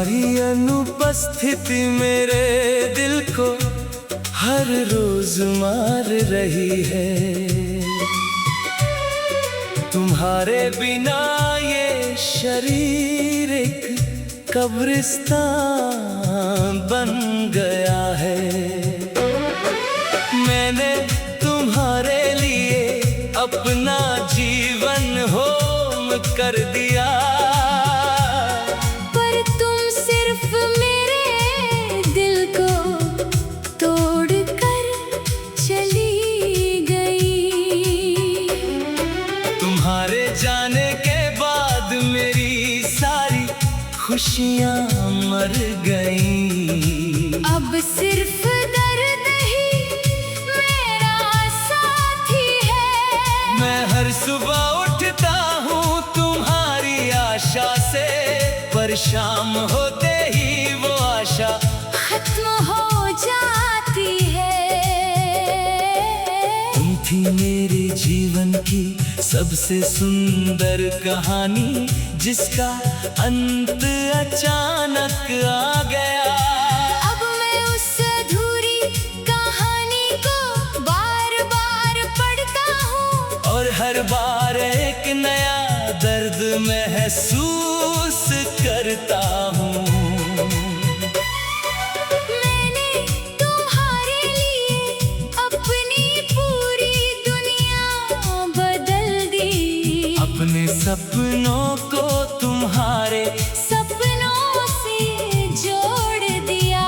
तुम्हारी अनुपस्थिति मेरे दिल को हर रोज मार रही है। तुम्हारे बिना ये शरीर एक कब्रिस्तान बन गया है। मैंने तुम्हारे लिए अपना जीवन होम कर दिया, पर तुम सिर्फ मेरे दिल को तोड़ कर चली गई। तुम्हारे जाने के बाद मेरी सारी खुशियां मर गईं। अब सिर्फ दर्द ही मेरा साथी है। मैं हर सुबह उठता हूँ तुम्हारी आशा से, पर शाम होते ही वो आशा खत्म हो जाती है। तुम थी मेरे जीवन की सबसे सुंदर कहानी, जिसका अंत अचानक आ गया। अब मैं उस अधूरी कहानी को बार बार पढ़ता हूँ, और हर बार एक नया दर्द महसूस करता हूँ। मैंने तुम्हारे लिए अपनी पूरी दुनिया बदल दी। अपने सपनों को तुम्हारे सपनों से जोड़ दिया,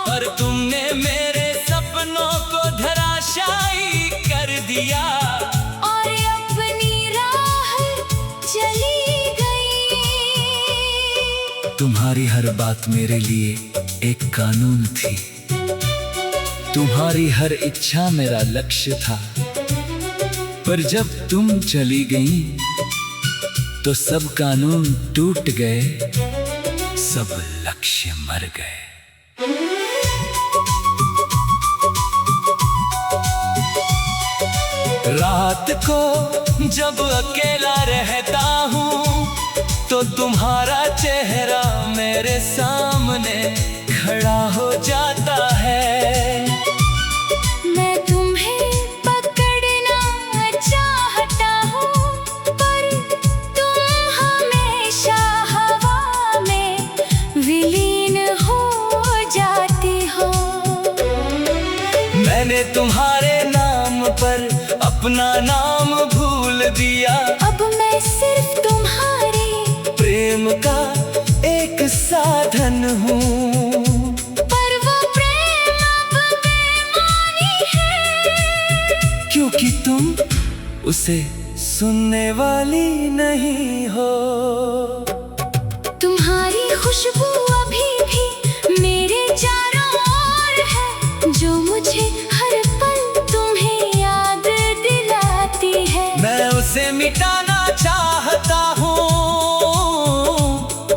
पर तुमने मेरे सपनों को धराशायी कर दिया। और अपनी राह चली गई। तुम्हारी हर बात मेरे लिए एक कानून थी, तुम्हारी हर इच्छा मेरा लक्ष्य था। पर जब तुम चली गई तो सब कानून टूट गए, सब लक्ष्य मर गए। रात को जब अकेला रहता हूँ तो तुम्हारा चेहरा मेरे सामने खड़ा हो जाता है। मैं तुम्हें पकड़ना चाहता हूँ, पर तुम हमेशा हवा में विलीन हो जाती हो। मैंने तुम्हारे नाम पर अपना नाम भूल दिया। अब मैं सिर्फ तुम्हारे प्रेम का एक साधन हूँ, पर वो प्रेम अब बेमानी है। क्योंकि तुम उसे सुनने वाली नहीं हो। तुम्हारी खुशबू अभी भी मेरे चारों ओर है, जो मुझे हर पल तुम्हें याद दिलाती है। मैं उसे मिटाना चाहता हूँ,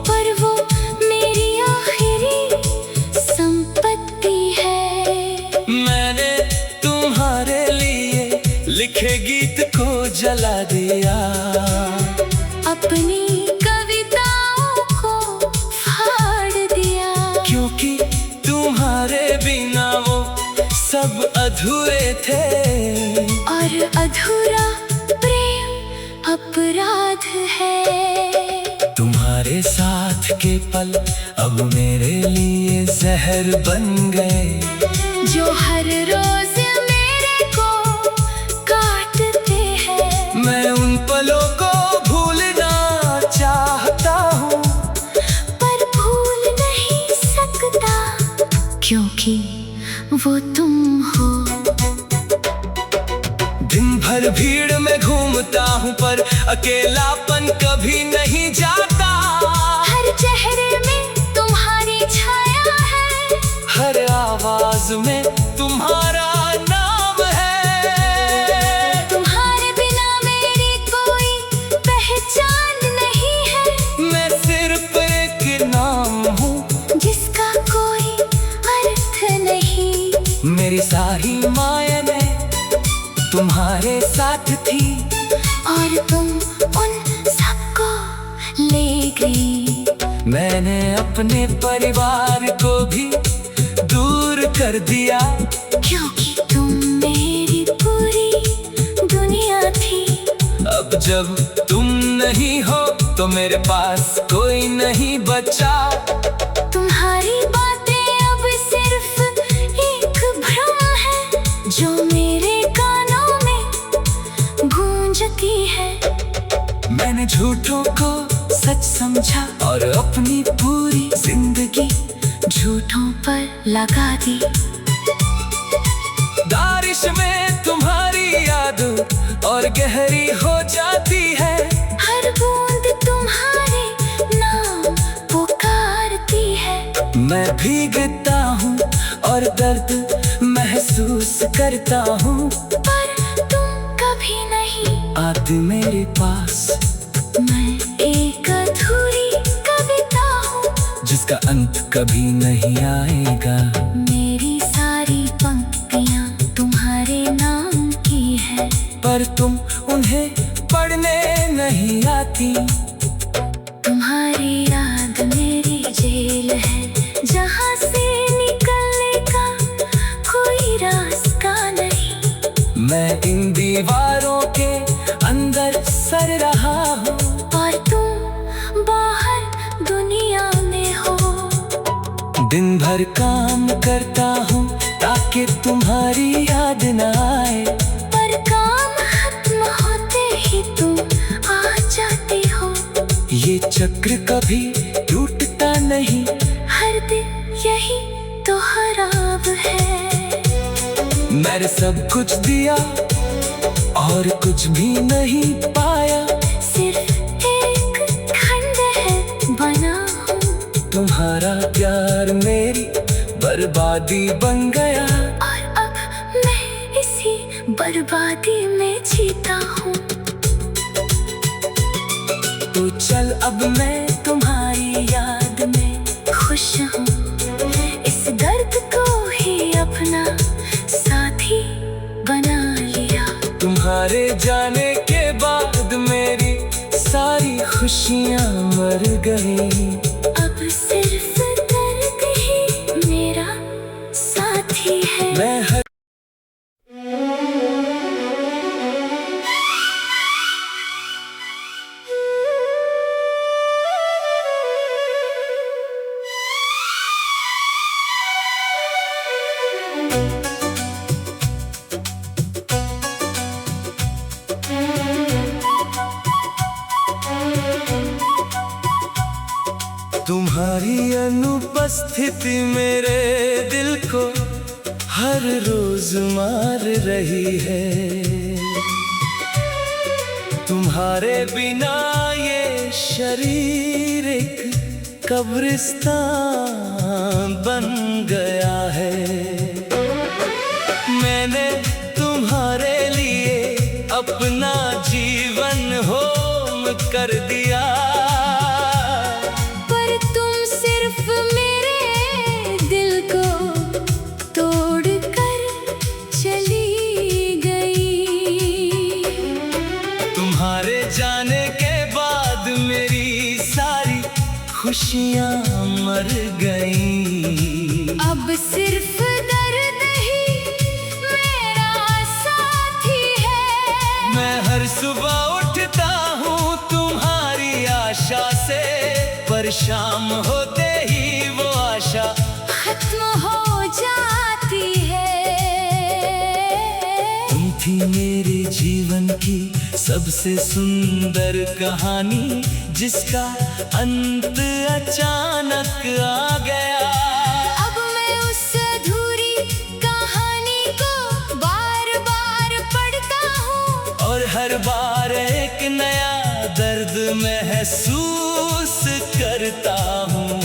पर वो मेरी आखिरी संपत्ति है। मैंने तुम्हारे लिए लिखे गीत को जला दिया, अपनी कविताओं को फाड़ दिया। क्योंकि तुम्हारे बिना वो सब अधूरे थे। और अधूरा प्रेम अपराध है। तुम्हारे साथ के पल अब मेरे लिए जहर बन गए, जो हर रोज मेरे को काटते हैं। मैं उन पलों को भूलना चाहता हूँ, पर भूल नहीं सकता, क्योंकि वो तुम हो। दिन भर भीड़ में घूमता हूँ, पर अकेलापन कभी नहीं जाता। हर चेहरे में तुम्हारी छाया है, हर आवाज में तुम्हारा नाम है। तुम्हारे बिना मेरी कोई पहचान नहीं है। मैं सिर्फ एक नाम हूँ, जिसका कोई अर्थ नहीं। मेरी सारी मायने तुम्हारे साथ थी, और तुम उन सबको ले गई। मैंने अपने परिवार को भी दूर कर दिया, क्योंकि तुम मेरी पूरी दुनिया थी। अब जब तुम नहीं हो तो मेरे पास कोई नहीं बचा। तुम्हारी बातें अब सिर्फ एक भ्रम है जो मेरे कानों में गूंजती है। मैंने झूठों को सच समझा और अपनी पूरी जिंदगी झूठों पर लगा दी। बारिश में तुम्हारी याद और गहरी हो जाती है, हर बूंद तुम्हारे नाम पुकारती है। मैं भीगता हूँ और दर्द महसूस करता हूँ, पर तुम कभी नहीं आते मेरे पास। मैं एक अधूरी कविता हूँ जिसका अंत कभी नहीं आएगा। मेरी सारी पंक्तियाँ तुम्हारे नाम की है, पर तुम उन्हें पढ़ने नहीं आती। तुम्हारी याद मेरी जेल है जहाँ से निकलने का कोई रास्ता नहीं। मैं इन दीवारों के अंदर सड़ रहा हूँ और तुम बाहर दुनिया में हो। दिन भर काम करता हूँ ताकि तुम्हारी याद न आए, पर काम खत्म होते ही तुम आ जाते हो। ये चक्र कभी टूटता नहीं, हर दिन यही दोहराव है। मैंने सब कुछ दिया और कुछ भी नहीं पाया। सिर्फ एक खंड है बना हूँ, तुम्हारा प्यार मेरी बर्बादी बन गया, और अब मैं इसी बर्बादी में जीता हूँ। तो चल अब मैं तुम्हारी याद में खुश हूँ, इस दर्द को ही अपना साथी बना लिया। तुम्हारे जाने के बाद मेरी सारी खुशियाँ मर गई। अब सिर्फ दर्द ही मेरा साथी है। मैं हर तुम्हारी अनुपस्थिति मेरे दिल को हर रोज मार रही है। तुम्हारे बिना ये शरीर एक कब्रिस्तान बन गया है। मैंने तुम्हारे लिए अपना जीवन होम कर दिया, पर तुम सिर्फ मेरे दिल को तोड़ कर चली गई। तुम्हारे जाने के बाद मेरी सारी खुशियाँ मर गईं। अब सिर्फ दर्द ही मेरा साथी है। मैं हर सुबह उठता हूँ तुम्हारी आशा से, पर शाम होते ही वो आशा खत्म हो जाती है। तुम थी मेरे जीवन की सबसे सुंदर कहानी, जिसका अंत अचानक आ गया। अब मैं उस अधूरी कहानी को बार बार पढ़ता हूँ, और हर बार एक नया दर्द महसूस करता हूँ।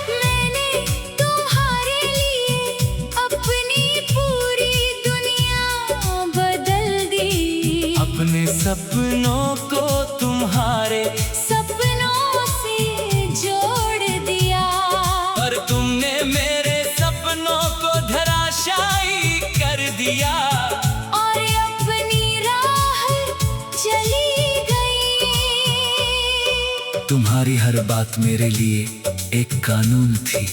मैंने तुम्हारे लिए अपनी पूरी दुनिया बदल दी। अपने सपनों को तुम्हारे सपनों से जोड़ दिया, और तुमने मेरे सपनों को धराशायी कर दिया। और अपनी राह चली गई। तुम्हारी हर बात मेरे लिए एक कानून थी।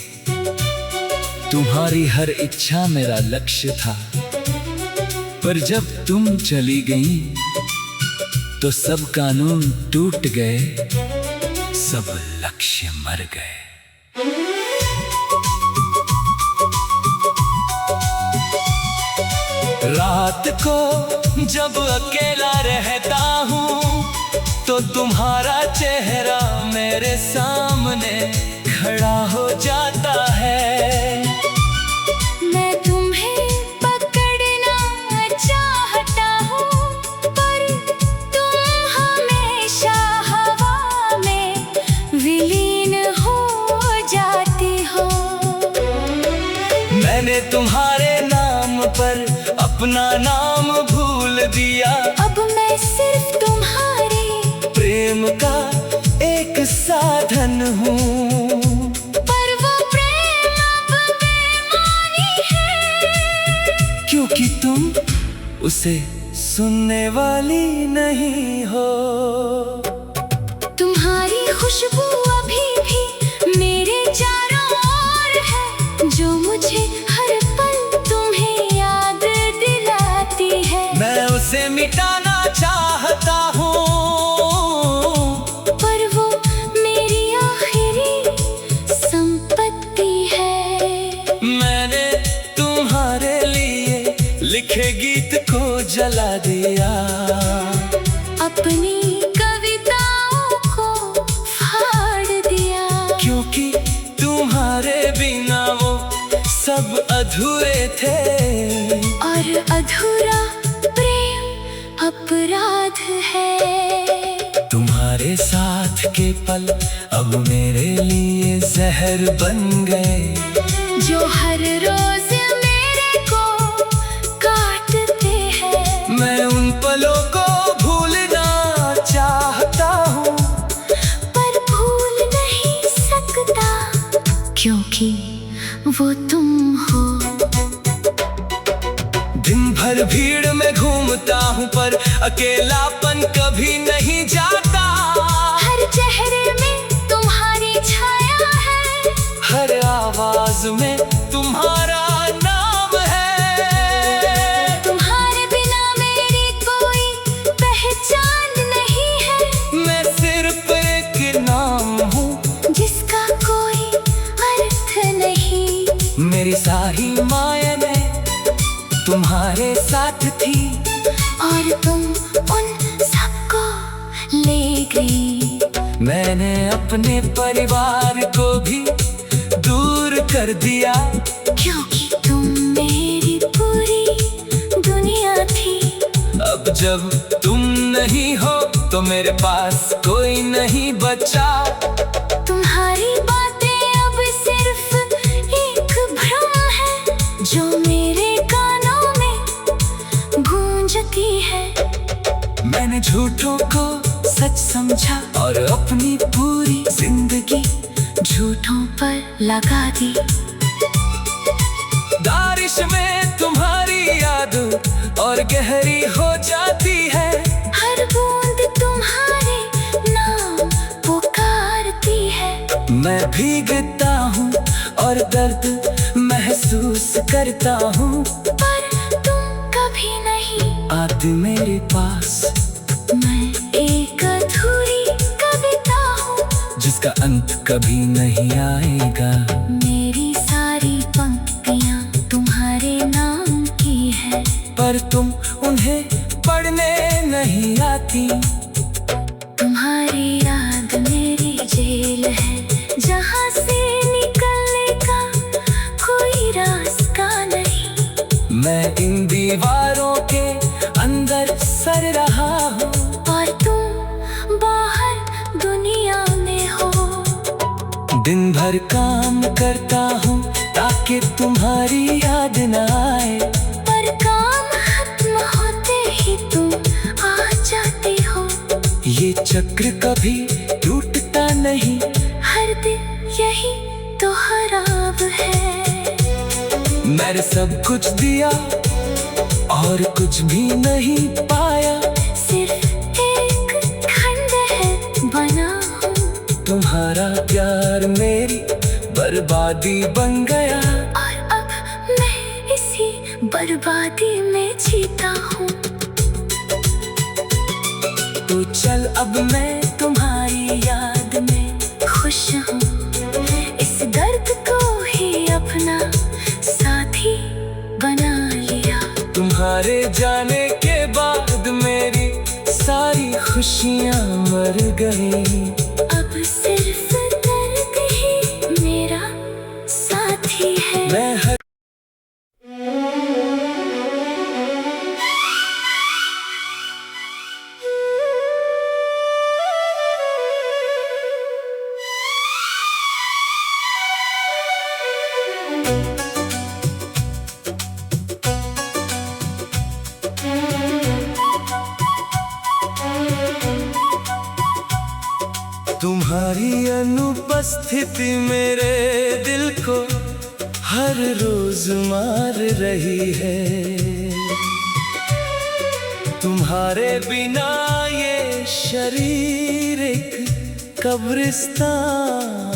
तुम्हारी हर इच्छा मेरा लक्ष्य था। पर जब तुम चली गई तो सब कानून टूट गए, सब लक्ष्य मर गए। रात को जब अकेला रहता हूँ तो तुम्हारा चेहरा मेरे सामने खड़ा हो जाता है। मैं तुम्हें पकड़ना चाहता हूँ पर तुम हमेशा हवा में विलीन हो जाती हो। मैंने तुम्हारे नाम पर अपना नाम भूल दिया। अब मैं सिर्फ तुम्हारे प्रेम का एक साधन हूँ। पर वो प्रेम अब बेमानी है, क्योंकि तुम उसे सुनने वाली नहीं हो। तुम्हारी खुशबू अभी भी मेरे चारों ओर है, जो मुझे हर पल तुम्हें याद दिलाती है। मैं उसे मिटाना चाहता हूँ, पर वो मेरी आखिरी संपत्ति है। मैंने तुम्हारे लिए लिखे गीत को जला दिया। अपनी कविताओं को फाड़ दिया, क्योंकि तुम्हारे बिना वो सब अधूरे थे। और अधूरा प्रेम अपराध है। तुम्हारे साथ के पल अब मेरे लिए जहर बन गए, जो हर रोज मेरे को काटते हैं। मैं उन पलों को भूलना चाहता हूँ, पर भूल नहीं सकता, क्योंकि वो तुम हो। दिन भर भीड़ में घूमता हूँ पर अकेलापन कभी नहीं जाता। हर चेहरे में तुम्हारी छाया है, हर आवाज में तुम्हारा नाम है। तुम्हारे बिना मेरी कोई पहचान नहीं है। मैं सिर्फ एक नाम हूँ जिसका कोई अर्थ नहीं। मेरी सारी मायने तुम्हारे साथ थी, और तुम उन सबको ले गई। मैंने अपने परिवार को भी दूर कर दिया। क्योंकि तुम मेरी पूरी दुनिया थी। अब जब तुम नहीं हो तो मेरे पास कोई नहीं बचा। तुम्हारी बातें अब सिर्फ एक भ्रम है, जो मेरे कानों में गूंजती है। मैंने झूठों को सच समझा और अपनी पूरी जिंदगी झूठों पर लगा दी। बारिश में तुम्हारी याद और गहरी हो जाती है। हर बूंद तुम्हारे नाम पुकारती है। मैं भीगता हूँ और दर्द महसूस करता हूँ, पर तुम कभी नहीं आते मेरे पास। मैं एक अधूरी कविता हूँ, जिसका अंत कभी नहीं आएगा। मेरी सारी पंक्तियाँ तुम्हारे नाम की है, पर तुम उन्हें पढ़ने नहीं आती। तुम्हारी याद मेरी जेल है, जहाँ से निकलने का कोई रास्ता नहीं। मैं इन दीवारों के अंदर सड़ रहा हूँ, और तुम बाहर दुनिया में हो। दिन भर काम करता हूँ ताकि तुम्हारी याद न आए। पर काम खत्म होते ही तुम आ जाते हो। ये चक्र कभी टूटता नहीं, हर दिन यही दोहराव है। मैंने सब कुछ दिया और कुछ भी नहीं पाया। सिर्फ एक खंड है बना हूँ, तुम्हारा प्यार मेरी बर्बादी बन गया। और अब मैं इसी बर्बादी में जीता हूँ। तो चल अब मैं तुम्हारी याद में खुश हूँ, इस दर्द को ही अपना साथी बना लिया। तुम्हारे जाने के बाद मेरी सारी खुशियाँ मर गई। अब सिर्फ दर्द ही मेरा साथी है। मैं हर तुम्हारी अनुपस्थिति मेरे दिल को हर रोज मार रही है। तुम्हारे बिना ये शरीर एक कब्रिस्तान